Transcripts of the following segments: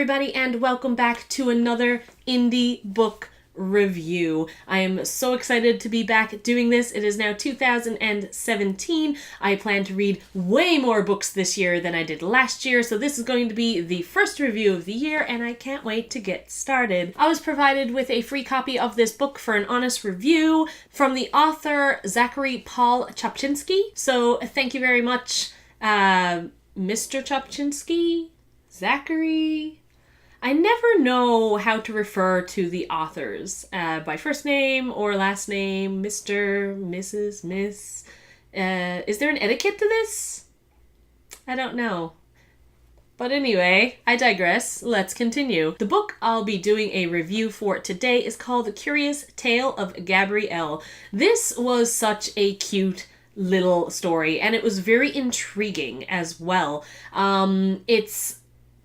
everybody, and welcome back to another indie book review. I am so excited to be back doing this. It is now 2017. I plan to read way more books this year than I did last year, so this is going to be the first review of the year, and I can't wait to get started. I was provided with a free copy of this book for an honest review from the author Zachary Chopchinski, so thank you very much, Mr. Chopchinski? Zachary? I never know how to refer to the authors by first name or last name, Mr., Mrs., Miss. Is there an etiquette to this? I don't know. But anyway, I digress. Let's continue. The book I'll be doing a review for today is called The Curious Tale of Gabrielle. This was such a cute little story, and it was very intriguing as well.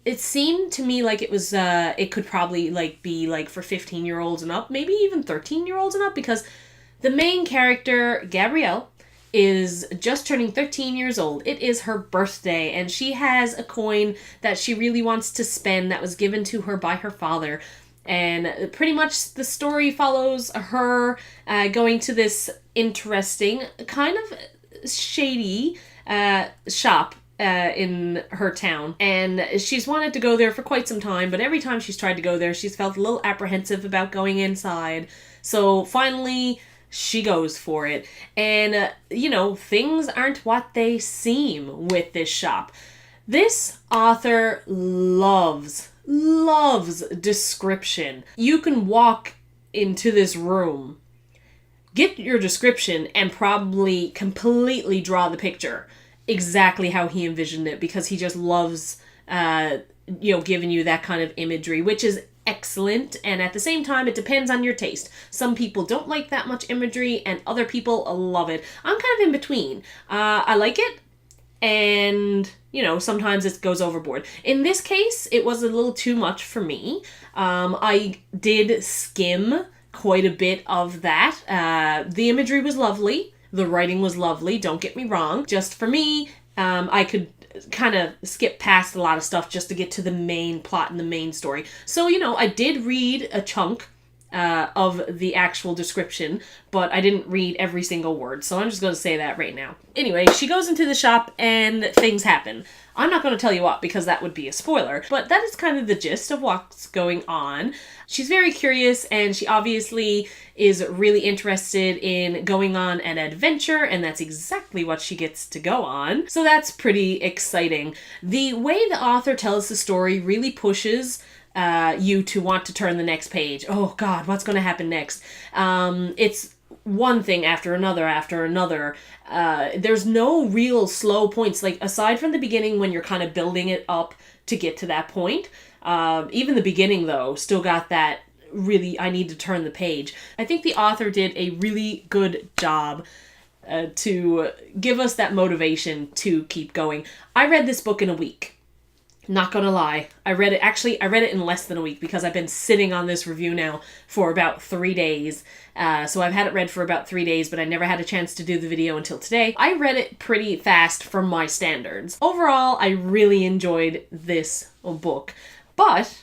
It seemed to me like it was, it could probably be for 15-year-olds and up, maybe even 13-year-olds and up, because the main character, Gabrielle, is just turning 13 years old. It is her birthday, and she has a coin that she really wants to spend that was given to her by her father. And pretty much the story follows her going to this interesting, kind of shady shop in her town, and she's wanted to go there for quite some time, but every time she's tried to go there, she's felt a little apprehensive about going inside. So finally, she goes for it, and things aren't what they seem with this shop. This author loves description. You can walk into this room, get your description, and probably completely draw the picture exactly how he envisioned it, because he just loves giving you that kind of imagery, which is excellent. And at the same time, it depends on your taste. Some people don't like that much imagery, and other people love it. I'm kind of in between. I like it, and sometimes it goes overboard. In this case, it was a little too much for me. I did skim quite a bit of that. The imagery was lovely. The writing was lovely, don't get me wrong. Just for me, I could kind of skip past a lot of stuff just to get to the main plot and the main story. So, I did read a chunk of the actual description, but I didn't read every single word, so I'm just going to say that right now. Anyway, she goes into the shop and things happen. I'm not going to tell you what, because that would be a spoiler, but that is kind of the gist of what's going on. She's very curious, and she obviously is really interested in going on an adventure, and that's exactly what she gets to go on. So that's pretty exciting. The way the author tells the story really pushes you to want to turn the next page. Oh God, what's going to happen next? It's one thing after another. There's no real slow points, aside from the beginning when you're kind of building it up to get to that point. Even the beginning, though, still got that really, I need to turn the page. I think the author did a really good job to give us that motivation to keep going. I read this book in a week. Not gonna lie. I read it in less than a week, because I've been sitting on this review now for about 3 days. So I've had it read for about 3 days, but I never had a chance to do the video until today. I read it pretty fast for my standards. Overall, I really enjoyed this book. But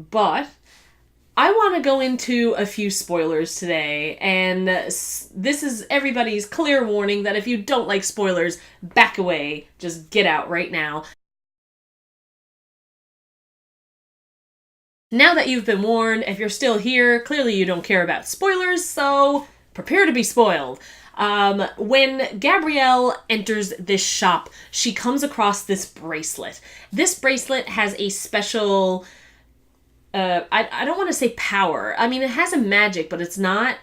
I want to go into a few spoilers today, and this is everybody's clear warning that if you don't like spoilers, back away. Just get out right now. Now that you've been warned, if you're still here, clearly you don't care about spoilers, so prepare to be spoiled. When Gabrielle enters this shop, she comes across this bracelet. This bracelet has a special, I don't want to say power. I mean, it has a magic, but it's not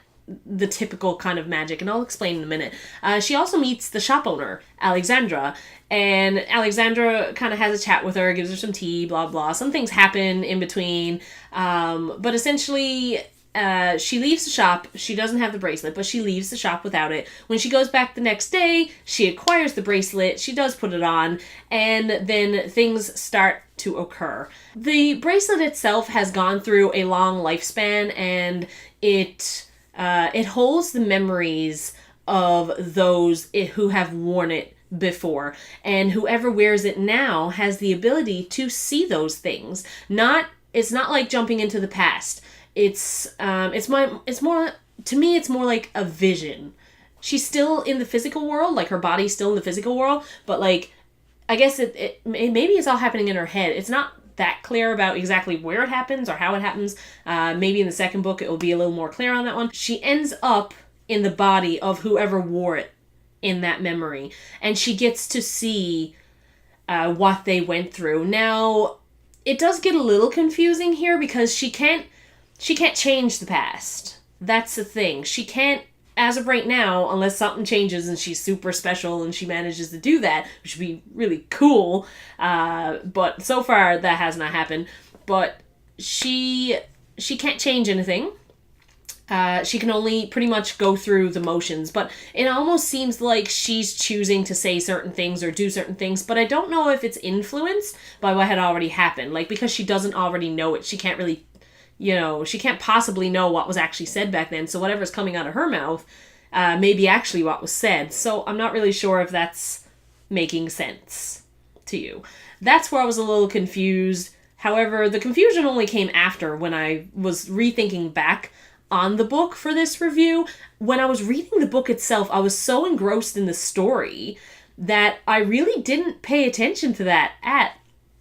the typical kind of magic, and I'll explain in a minute. She also meets the shop owner, Alexandra, and Alexandra kind of has a chat with her, gives her some tea, blah, blah. Some things happen in between, but essentially, she leaves the shop. She doesn't have the bracelet, but she leaves the shop without it. When she goes back the next day, she acquires the bracelet, she does put it on, and then things start to occur. The bracelet itself has gone through a long lifespan, and it holds the memories of those who have worn it before. And whoever wears it now has the ability to see those things. It's not like jumping into the past. It's more, to me, it's more like a vision. She's still in the physical world, like her body's still in the physical world, but like, I guess maybe it's all happening in her head. It's not that clear about exactly where it happens or how it happens. Maybe in the second book it will be a little more clear on that one. She ends up in the body of whoever wore it in that memory, and she gets to see what they went through. Now, it does get a little confusing here because she can't change the past. That's the thing. She can't, as of right now, unless something changes and she's super special and she manages to do that, which would be really cool. But so far that has not happened. But she can't change anything. She can only pretty much go through the motions, but it almost seems like she's choosing to say certain things or do certain things, but I don't know if it's influenced by what had already happened. Like, because she doesn't already know it, she can't really, she can't possibly know what was actually said back then, so whatever's coming out of her mouth may be actually what was said. So I'm not really sure if that's making sense to you. That's where I was a little confused. However, the confusion only came after, when I was rethinking back on the book for this review. When I was reading the book itself, I was so engrossed in the story that I really didn't pay attention to that at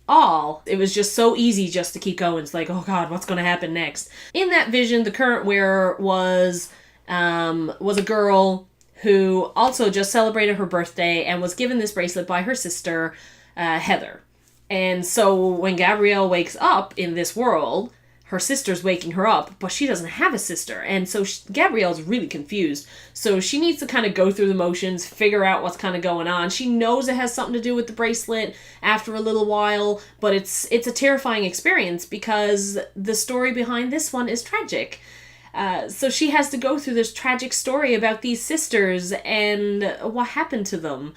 all. It was just so easy just to keep going. It's like, oh God, what's going to happen next? In that vision, the current wearer was a girl who also just celebrated her birthday and was given this bracelet by her sister, Heather. And so when Gabrielle wakes up in this world, her sister's waking her up, but she doesn't have a sister. And so Gabrielle's really confused. So she needs to kind of go through the motions, figure out what's kind of going on. She knows it has something to do with the bracelet after a little while, but it's a terrifying experience because the story behind this one is tragic. So she has to go through this tragic story about these sisters and what happened to them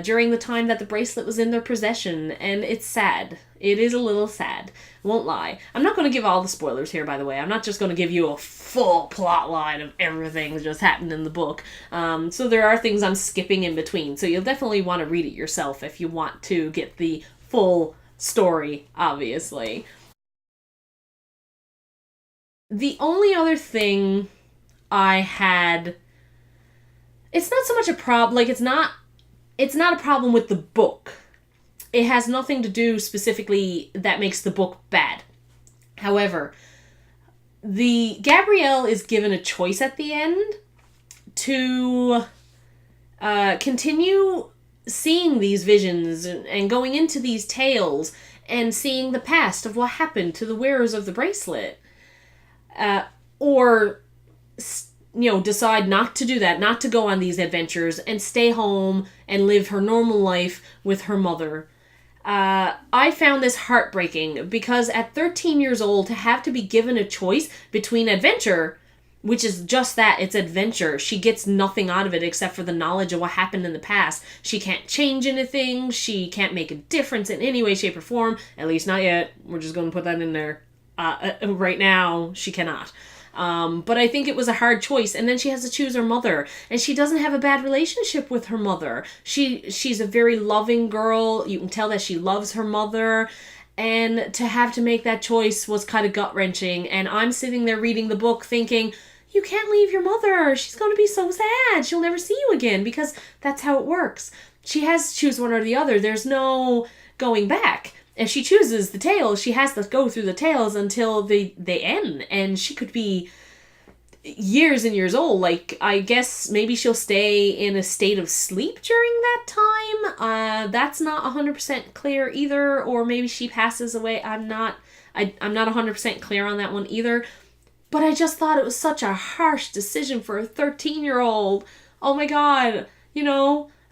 during the time that the bracelet was in their possession. And it's sad. It is a little sad. Won't lie. I'm not going to give all the spoilers here, by the way. I'm not just going to give you a full plot line of everything that just happened in the book. So there are things I'm skipping in between. So you'll definitely want to read it yourself if you want to get the full story, obviously. The only other thing I had... It's not so much a problem... Like, it's not a problem with the book. It has nothing to do specifically that makes the book bad. However, Gabrielle is given a choice at the end to continue seeing these visions and going into these tales and seeing the past of what happened to the wearers of the bracelet. Or decide not to do that, not to go on these adventures and stay home and live her normal life with her mother. I found this heartbreaking because at 13 years old, to have to be given a choice between adventure, which is just that, it's adventure. She gets nothing out of it except for the knowledge of what happened in the past. She can't change anything. She can't make a difference in any way, shape, or form. At least not yet. We're just going to put that in there. Right now, she cannot. But I think it was a hard choice. And then she has to choose her mother. And she doesn't have a bad relationship with her mother. She's a very loving girl. You can tell that she loves her mother. And to have to make that choice was kind of gut-wrenching. And I'm sitting there reading the book thinking, you can't leave your mother. She's going to be so sad. She'll never see you again, because that's how it works. She has to choose one or the other. There's no going back. If she chooses the tales, she has to go through the tales until they end. And she could be years and years old. Like, I guess maybe she'll stay in a state of sleep during that time. That's not 100% clear either. Or maybe she passes away. I'm not 100% clear on that one either. But I just thought it was such a harsh decision for a 13-year-old. Oh my God.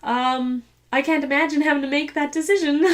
I can't imagine having to make that decision.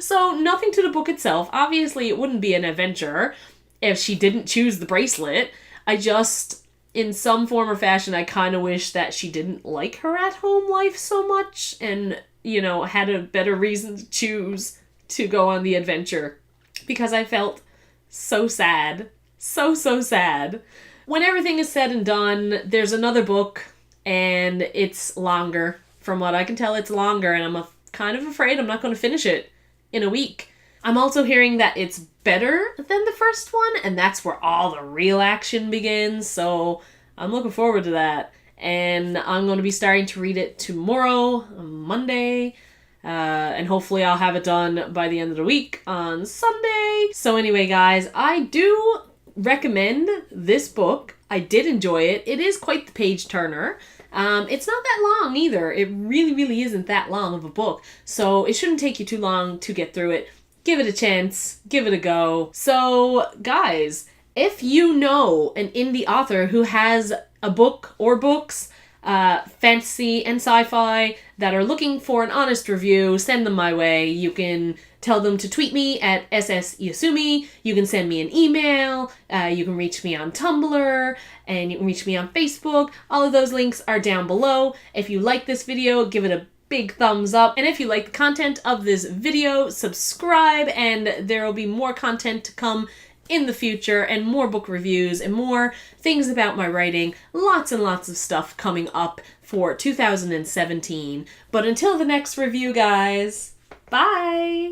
So, nothing to the book itself. Obviously, it wouldn't be an adventure if she didn't choose the bracelet. I just, in some form or fashion, I kind of wish that she didn't like her at-home life so much and, had a better reason to choose to go on the adventure. Because I felt so sad. So sad. When everything is said and done, there's another book, and it's longer. from what I can tell, it's longer, and I'm kind of afraid I'm not going to finish it in a week. I'm also hearing that it's better than the first one, and that's where all the real action begins, so I'm looking forward to that. And I'm going to be starting to read it tomorrow, Monday, and hopefully I'll have it done by the end of the week on Sunday. So anyway, guys, I do recommend this book. I did enjoy it. It is quite the page turner. It's not that long either. It really, really isn't that long of a book. So it shouldn't take you too long to get through it. Give it a chance. Give it a go. So, guys, if you know an indie author who has a book or books, fantasy and sci-fi, that are looking for an honest review, send them my way. You can tell them to tweet me at @ssiyasumi. You can send me an email. You can reach me on Tumblr, and you can reach me on Facebook. All of those links are down below. If you like this video, give it a big thumbs up. And if you like the content of this video, subscribe, and there will be more content to come in the future, and more book reviews and more things about my writing. Lots and lots of stuff coming up for 2017. But until the next review, guys, bye!